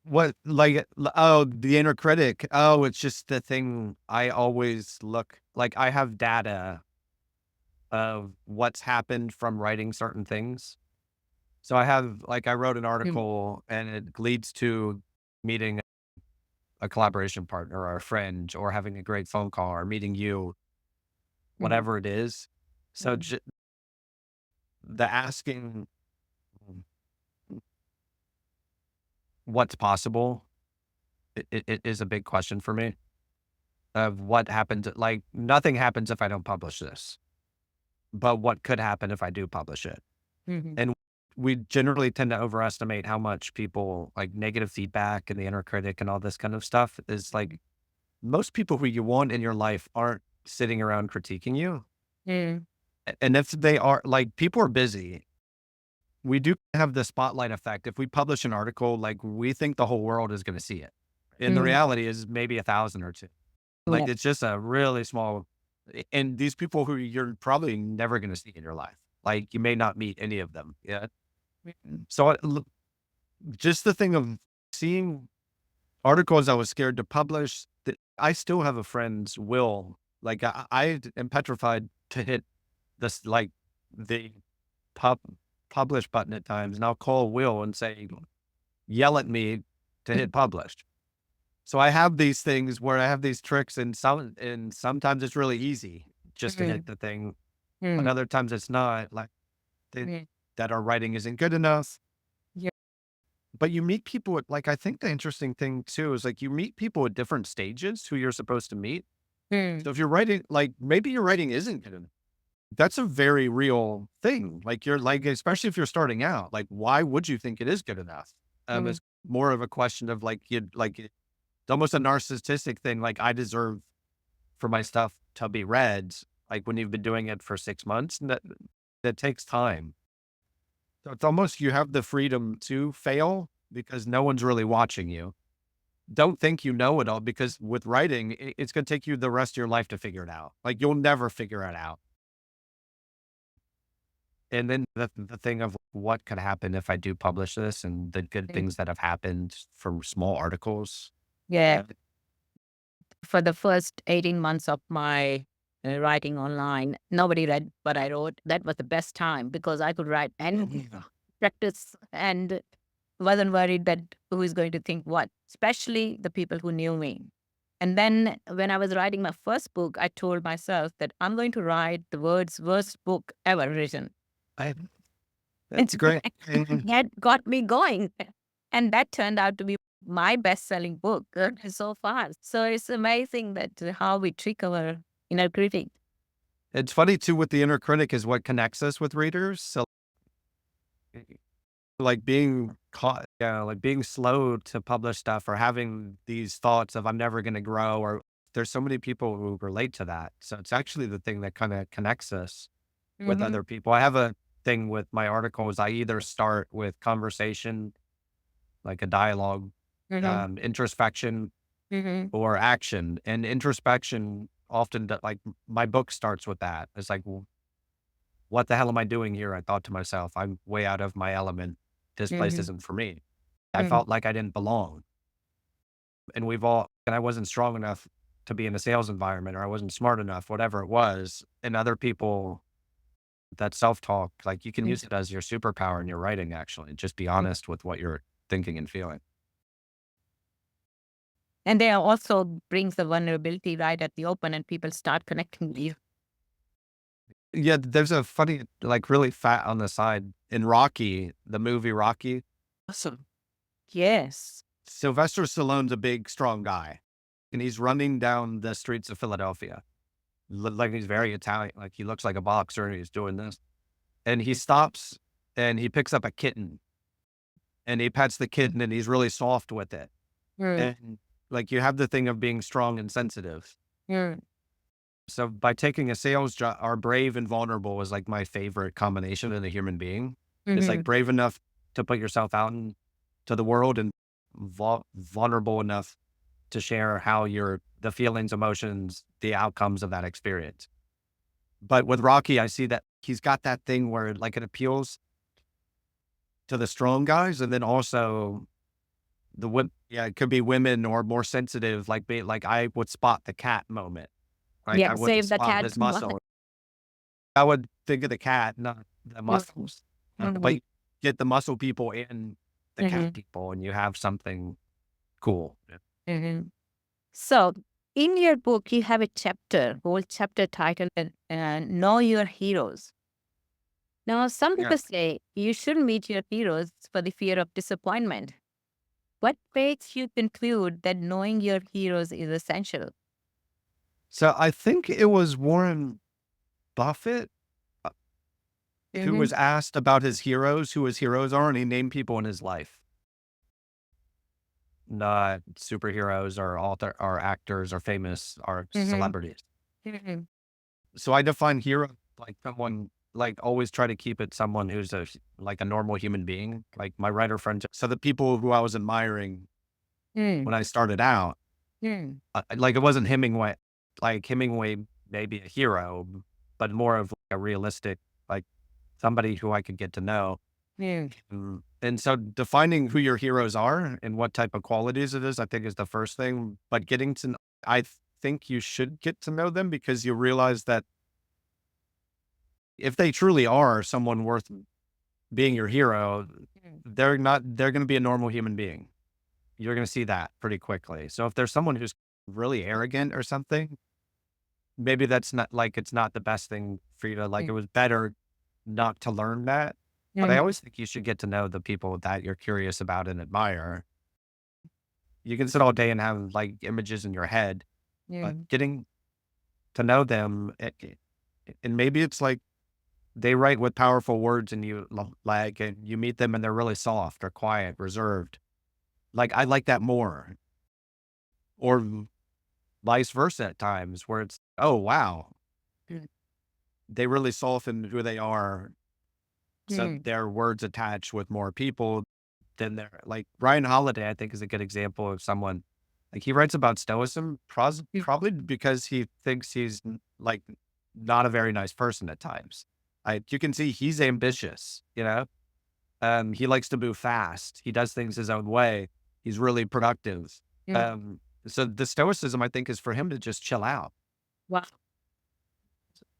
what oh, the inner critic. Oh, it's just the thing I always look like I have data of what's happened from writing certain things. So I have, like, I wrote an Mm, article and it leads to meeting a collaboration partner or a friend or having a great phone call or meeting you, mhm, whatever it is. So the asking what's possible it is a big question for me of what happens. Like, nothing happens if I don't publish this, but what could happen if I do publish it? mhm, And we generally tend to overestimate how much people like negative feedback and the inner critic and all this kind of stuff is like most people who you want in your life aren't sitting around critiquing you. mm, And if they are, like, people are busy. We do have the spotlight effect. If we publish an article, like, we think the whole world is going to see it. And the mhm. reality is maybe 1,000 or two. Like, Yeah. it's just a really small, and these people who you're probably never going to see in your life, like, you may not meet any of them. Yeah. So just the thing of seeing articles I was scared to publish, that I still have a friend's will. Like, I am petrified to hit this, like, the pub publish button at times, and I'll call Will and say, yell at me to hit publish. So I have these things where I have these tricks, and sometimes it's really easy just to hit Mm, the thing, but mm, other times it's not. Like, they, mm. that our writing isn't good enough. Yeah. But you meet people at, like, I think the interesting thing too is, like, you meet people at different stages who you're supposed to meet. Mm, So if you're writing, like, maybe your writing isn't good enough. That's a very real thing. Like, you're like, especially if you're starting out, like, why would you think it is good enough? mm, It's more of a question of like, it's almost a narcissistic thing. Like, I deserve for my stuff to be read. Like, when you've been doing it for 6 months, and that takes time. So it's almost, you have the freedom to fail because no one's really watching you. Don't think you know it all, because with writing, it's going to take you the rest of your life to figure it out. Like, you'll never figure it out. And then the thing of what could happen if I do publish this and the good mm. things that have happened from small articles. Yeah. Uh, For the first 18 months of my writing online, nobody read what I wrote. That was the best time because I could write and practice and wasn't worried that who is going to think what, especially the people who knew me. And then when I was writing my first book, I told myself that I'm going to write the worst book ever written. I And That's great. And that got me going. And that turned out to be my best-selling book so far. So it's amazing that how we trick our inner critic. it's funny too with the inner critic is what connects us with readers. So, like, being caught, yeah, like being slow to publish stuff or having these thoughts of I'm never going to grow, or there's so many people who relate to that. So it's actually the thing that kind of connects us with Mhm, other people. I have a thing with my articles. I either start with conversation, like a dialogue, mhm, introspection, mhm, or action. And introspection often, like, my book starts with that. It's like, well, what the hell am I doing here? I thought to myself, I'm way out of my element. This place mhm, isn't for me. I mhm, felt like I didn't belong. And I wasn't strong enough to be in a sales environment, or I wasn't smart enough, whatever it was. And other people, that self talk, like, you can mhm, use it as your superpower in your writing, actually. Just be mhm. honest with what you're thinking and feeling. And they also brings the vulnerability right at the open and people start connecting with you. Yeah, there's a funny, like, really fat on the side in Rocky, the movie Rocky. Awesome. Yes. Sylvester Stallone's a big, strong guy, and he's running down the streets of Philadelphia. Like, he's very Italian, like, he looks like a boxer, and he's doing this. And he stops and he picks up a kitten and he pets the kitten and he's really soft with it. Mm, And, like, you have the thing of being strong and sensitive. mm, So by taking a sales job, our brave and vulnerable is like my favorite combination in a human being. It's like mhm, brave enough to put yourself out into the world, and vulnerable enough to share how the feelings, emotions, the outcomes of that experience. But with Rocky, I see that he's got that thing where, like, it appeals to the strong guys, and then also the women. Yeah, it could be women or more sensitive, like, like, I would spot the cat moment. Like, yeah, I wouldn't save the spot cat. his muscle. I would think of the cat, not the Mhm. muscles. But Mhm. you get the muscle people and the cat Mhm. people, and you have something cool. Yeah. Mhm. So, in your book, you have a chapter, whole chapter titled Know Your Heroes. Now, some Yeah. people say you shouldn't meet your heroes for the fear of disappointment. What makes you conclude that knowing your heroes is essential? So I think it was Warren Buffett uh, who Hmm. was asked about his heroes, who his heroes are, and he named people in his life, not superheroes or author or actors or famous or Hmm. celebrities. Hmm. So I define hero like someone like always try to keep it someone who's like a normal human being, like my writer friend. So the people who I was admiring Mm. when I started out, Mm. like it wasn't Hemingway. Like Hemingway, maybe a hero, but more of like a realistic, like somebody who I could get to know. Mm. And so defining who your heroes are and what type of qualities it is, I think is the first thing. But getting to, I think you should get to know them because you realize that if they truly are someone worth being your hero, Mm. they're going to be a normal human being. You're going to see that pretty quickly. So if there's someone who's really arrogant or something, maybe that's not like, it's not the best thing for you to like, it Mm. was better not to learn that. But I Mhm. always think you should get to know the people that you're curious about and admire. You can sit all day and have like images in your head, but Mm. getting to know them, and maybe it's like they write with powerful words and like, and you meet them and they're really soft or quiet, reserved. Like, I like that more. Or vice versa at times where it's, oh, wow, Mm. they really soften who they are. So Mm. their words attach with more people than they're like Ryan Holiday, I think is a good example of someone like he writes about stoicism, Mm. probably because he thinks he's like not a very nice person at times. You can see he's ambitious, you know, he likes to move fast. He does things his own way. He's really productive. Mm. Um, so the stoicism, I think, is for him to just chill out. Wow.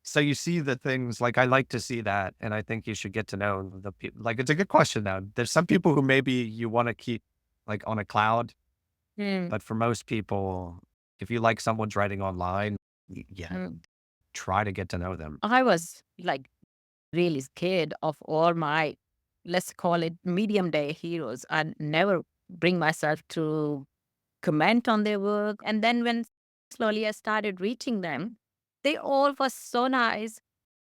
So you see the things like I like to see that, and I think you should get to know the people. Like it's a good question though. There's some people who maybe you want to keep like on a cloud, Mm. but for most people, if you like someone's writing online, yeah, Mm. try to get to know them. I was like really scared of all my, let's call it medium day heroes. I never bring myself to comment on their work. And then when slowly I started reaching them, they all were so nice.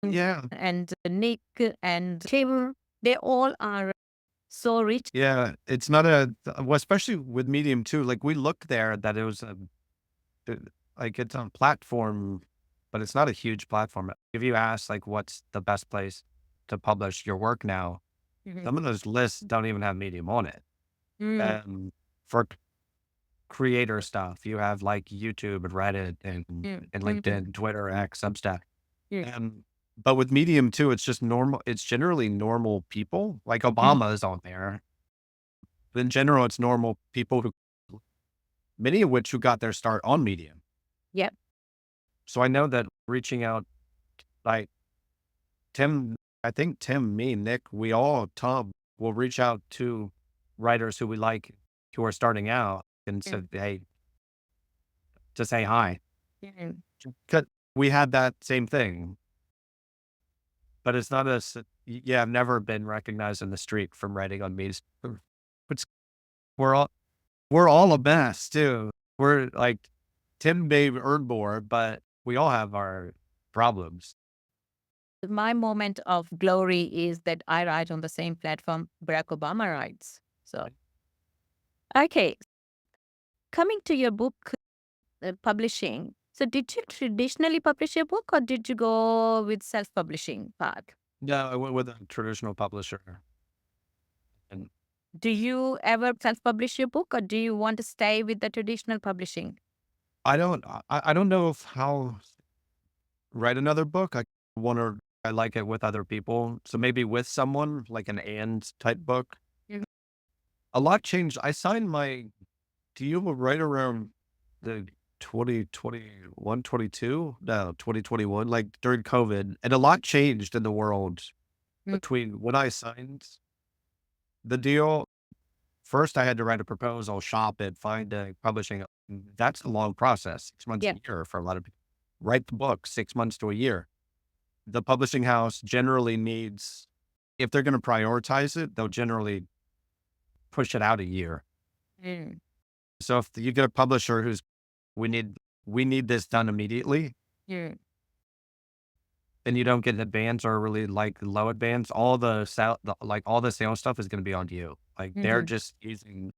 Yeah, And Nick and Tim, they all are so rich. yeah. It's not well, especially with Medium too. Like we looked there that it was uh, like it's on platform, but it's not a huge platform. If you ask like what's the best place to publish your work now, Mhm. some of those lists don't even have Medium on it. Mm. For creator stuff, you have like YouTube and Reddit Mm. and Mhm. LinkedIn, Twitter, X, Substack. Mm. But with Medium too, it's just normal. It's generally normal people. Like Mm. Obama is on there. But in general, it's normal people who, many of which who got their start on Medium. Yep. So I know that reaching out, like Tim, I think Tim, me, Nick, we all, Tom, will reach out to writers who we like who are starting out and Mm. said, hey, to say hi. Mm. 'Cause we had that same thing, but it's not yeah, I've never been recognized in the street from writing on Medium. It's, we're all, we're all a mess too. We're like, Tim may earn more, but we all have our problems. My moment of glory is that I write on the same platform Barack Obama writes. So, okay, coming to your book publishing. So, did you traditionally publish your book or did you go with self publishing path? Yeah, I went with a traditional publisher. And Do you ever self publish your book or do you want to stay with the traditional publishing? I don't know if how write another book. I like it with other people. So maybe with someone like an and type book. Mhm. A lot changed. I signed my deal right around the 2021, 22? No, 2021, like during COVID. And a lot changed in the world Mm. between when I signed the deal. First, I had to write a proposal, shop it, find a publishing. That's a long process, 6 months, Yeah. a year for a lot of people. Write the book, 6 months to a year. The publishing house generally needs, if they're going to prioritize it, they'll generally push it out a year. Mm. So if you get a publisher who's, we need, we need this done immediately, Mm. and you don't get advance or really like low advance, all the like all the sales stuff is going to be on you. Like they're Mhm. just using,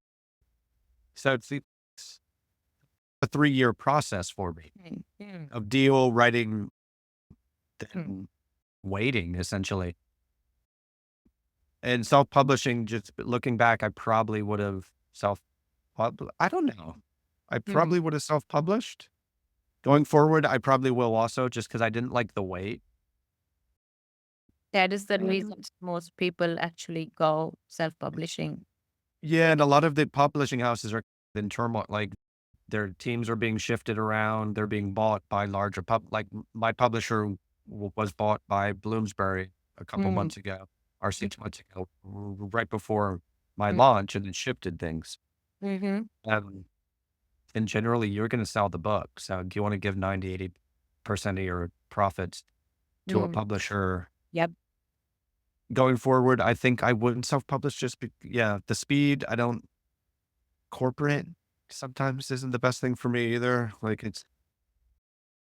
so it's a 3-year process for me Mm. Mm. of deal writing, Mm. then waiting essentially. And self-publishing, just looking back, I probably would have I don't know. I Mm. probably would have self-published. Going forward, I probably will also, just because I didn't like the wait. That is the reason most people actually go self-publishing. Yeah, and a lot of the publishing houses are in turmoil. Like their teams are being shifted around. They're being bought by larger like my publisher was bought by Bloomsbury a couple Mm. months ago or 6 months ago, right before my Mm. launch, and it shifted things. Mhm. Um, and generally, you're going to sell the book. So do you want to give 90, 80% of your profits to a Mm. publisher? Yep. Going forward, I think I wouldn't self-publish yeah, the speed, I don't, corporate sometimes isn't the best thing for me either. Like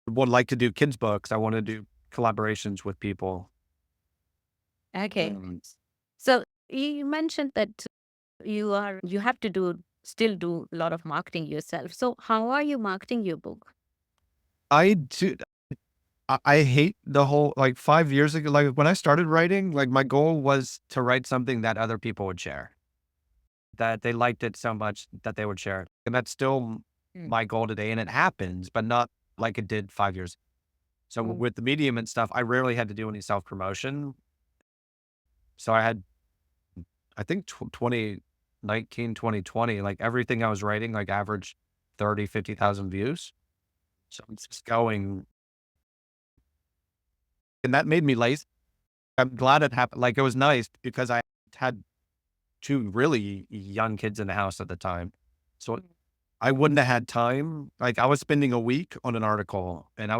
would like to do kids books. I want to do collaborations with people. Okay. Um, So you mentioned that you have to still do a lot of marketing yourself. So how are you marketing your book? I do. I hate the whole, like 5 years ago, like when I started writing, like my goal was to write something that other people would share, that they liked it so much that they would share it. And that's still Mm. my goal today. And it happens, but not like it did 5 years. So Mm. with the medium and stuff, I rarely had to do any self promotion. So I had, I think 2019, 2020, like everything I was writing, like average 30, 50,000 views. So it's just going, and that made me lazy. I'm glad it happened. Like it was nice because I had two really young kids in the house at the time. So I wouldn't have had time. Like I was spending a week on an article, and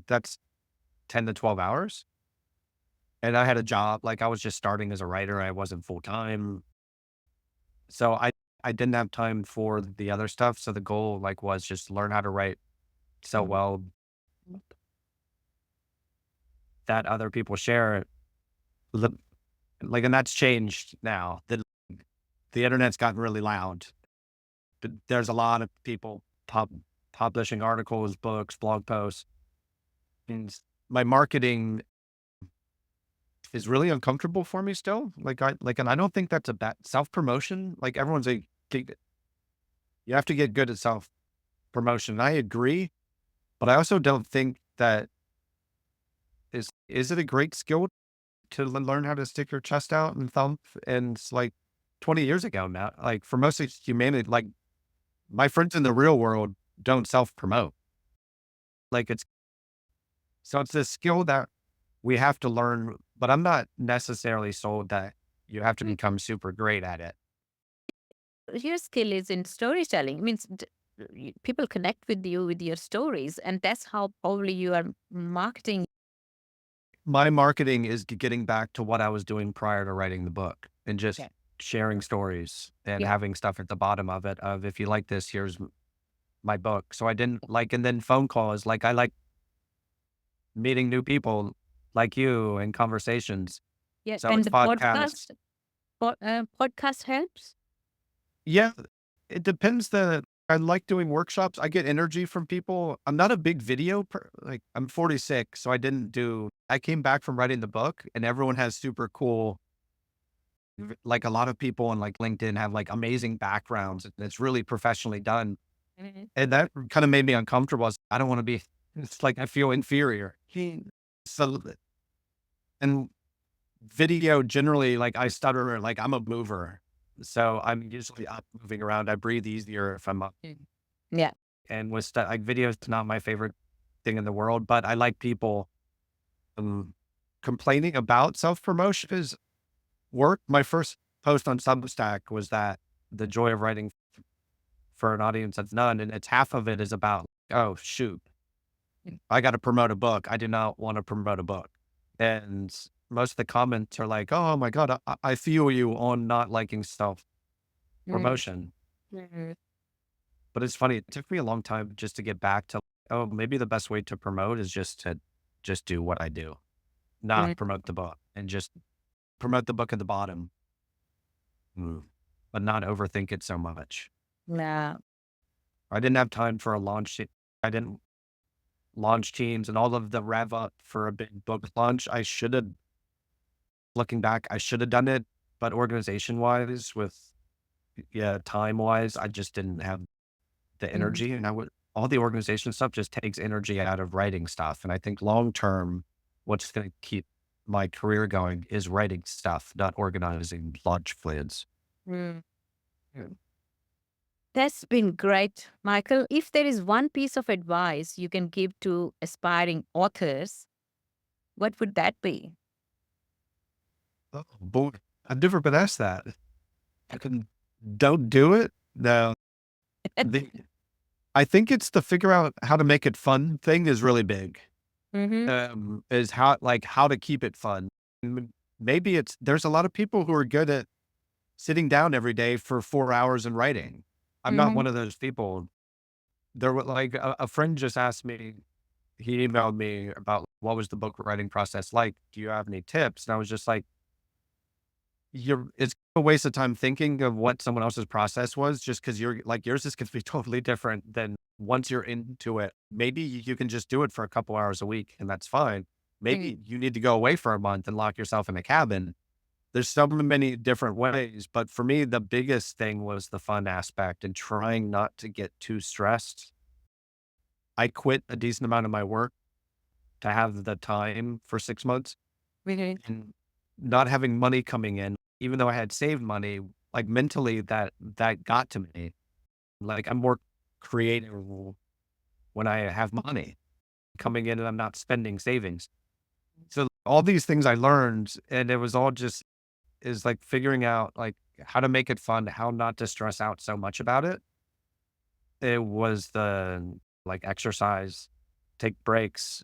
that's 10 to 12 hours. And I had a job. Like I was just starting as a writer. I wasn't full time. So I didn't have time for the other stuff. So the goal like was just learn how to write so Mm. well that other people share it. Li- Like, and that's changed now. The internet's gotten really loud. But there's a lot of people publishing articles, books, blog posts. And my marketing is really uncomfortable for me still. And I don't think that's a bad self promotion. Like everyone's like, you have to get good at self promotion. I agree, but I also don't think that is it a great skill to learn how to stick your chest out and thump? And it's like 20 years ago now. Like for most of humanity, like my friends in the real world don't self promote. Like it's a skill that we have to learn, but I'm not necessarily sold that you have to become super great at it. Your skill is in storytelling. Means people connect with you with your stories, and that's how probably you are marketing. My marketing is getting back to what I was doing prior to writing the book and just Yeah. sharing stories and Yeah. having stuff at the bottom of it of, if you like this, here's my book. So I didn't like, and then phone calls, like I like meeting new people like you and conversations. Yeah. So And it's the podcasts. podcast helps. Yeah, it depends. I like doing workshops. I get energy from people. I'm not a big like I'm 46, so I came back from writing the book and everyone has super cool, like a lot of people on like LinkedIn have like amazing backgrounds. And it's really professionally done. Mhm. And that kind of made me uncomfortable. I don't want to be, it's like I feel inferior. So, and video generally, like I stutter, like I'm a mover. So I'm usually up moving around. I breathe easier if I'm up. Mm. Yeah. and with like video is not my favorite thing in the world, but I like people um, complaining about self promotion is work. My first post on Substack was that the joy of writing for an audience that's none, and it's half of it is about, oh shoot, I got to promote a book. I do not want to promote a book, and most of the comments are like, oh my god, I feel you on not liking self Mm, promotion. mm, But it's funny, it took me a long time just to get back to, oh, maybe the best way to promote is just to just do what I do, not mm. promote the book and just promote the book at the bottom, but not overthink it so much. Yeah. I didn't have time for a launch. I didn't launch teams and all of the rev up for a big book launch. I should have, looking back, I should have done it, but organization wise, with, yeah, time wise, I just didn't have the Mm. energy, and I would, all the organization stuff just takes energy out of writing stuff. And I think long term, what's going to keep my career going is writing stuff, not organizing launch plans. Mm. That's been great, Michael. If there is one piece of advice you can give to aspiring authors, what would that be? Oh boy, I've never been asked that. I can, don't do it. No, the, I think it's the figure out how to make it fun thing is really big. Mm-hmm. Is how, like, how to keep it fun. Maybe it's, there's a lot of people who are good at sitting down every day for 4 hours and writing. I'm not Mm-hmm. one of those people. There were like a friend just asked me, he emailed me about what was the book writing process like? Do you have any tips? And I was just like, it's a waste of time thinking of what someone else's process was just because you're like, yours is going to be totally different than once you're into it. Maybe you can just do it for a couple hours a week and that's fine. Mm. Maybe you need to go away for a month and lock yourself in a cabin. There's so many different ways, but for me, the biggest thing was the fun aspect and trying not to get too stressed. I quit a decent amount of my work to have the time for 6 months, Mhm. and not having money coming in, even though I had saved money, like mentally that got to me. Like I'm more creative when I have money coming in and I'm not spending savings. So all these things I learned, and it was all just, is like figuring out like how to make it fun, how not to stress out so much about it. It was the, like, exercise, take breaks,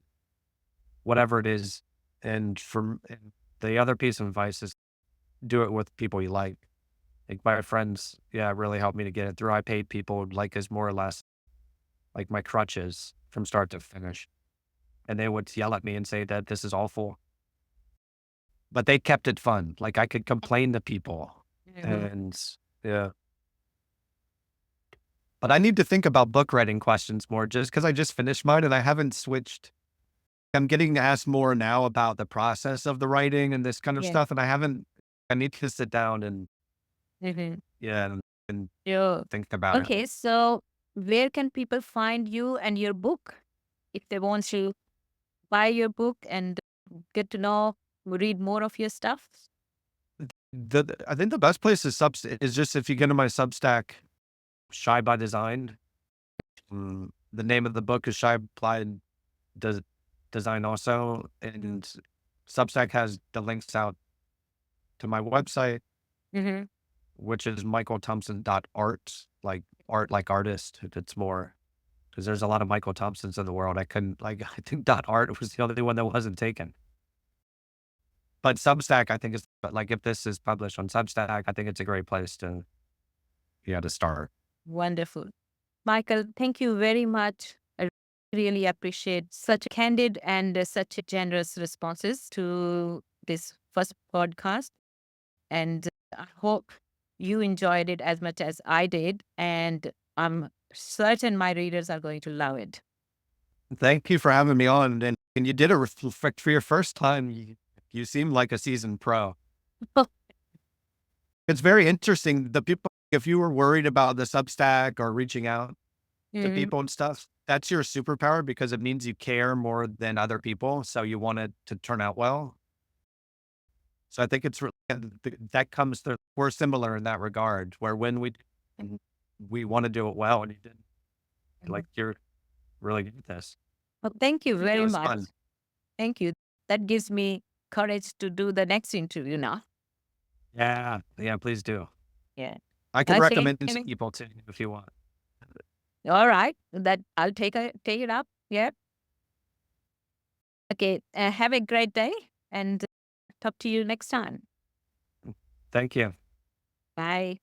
whatever it is. And and the other piece of advice is do it with people you like. Like my friends, yeah, really helped me to get it through. I paid people like as more or less like my crutches from start to finish. And they would yell at me and say that this is awful, but they kept it fun. Like I could complain to people Mhm. and, yeah. But I need to think about book writing questions more just because I just finished mine and I haven't switched. I'm getting asked more now about the process of the writing and this kind of Yeah. stuff. And I haven't, I need to sit down and, Mhm. yeah, and Yeah. think about it. Okay, so where can people find you and your book if they want to buy your book and get to know, read more of your stuff? I think the best place is is just if you get to my Substack, Shy by Design. The name of the book is Shy by Des- Design also. And Substack has the links out to my website, Mm-hmm. which is michaelthompson.art, like art, like artist. It's more because there's a lot of Michael Thompsons in the world. I couldn't, like, I think dot art was the only one that wasn't taken. But Substack, I think is, but like if this is published on Substack, I think it's a great place to, yeah, to start. Wonderful. Michael, thank you very much. I really appreciate such candid and such generous responses to this first podcast. And I hope you enjoyed it as much as I did. And I'm certain my readers are going to love it. Thank you for having me on, and you did it for your first time. You seem like a seasoned pro. It's very interesting. The people, if you were worried about the Substack or reaching out to Mhm. people and stuff, that's your superpower because it means you care more than other people. So you want it to turn out well. So I think it's that comes through. We're similar in that regard, where when we want to do it well, and you did. Mhm. Like you're really good at this. Well, thank you It very was much. fun. Thank you. That gives me courage to do the next interview now. Yeah. Yeah. Please do. Yeah. I can Okay. recommend some people too if you want. All right. That I'll take it up. Yeah. Okay. Have a great day and talk to you next time. Thank you. Bye.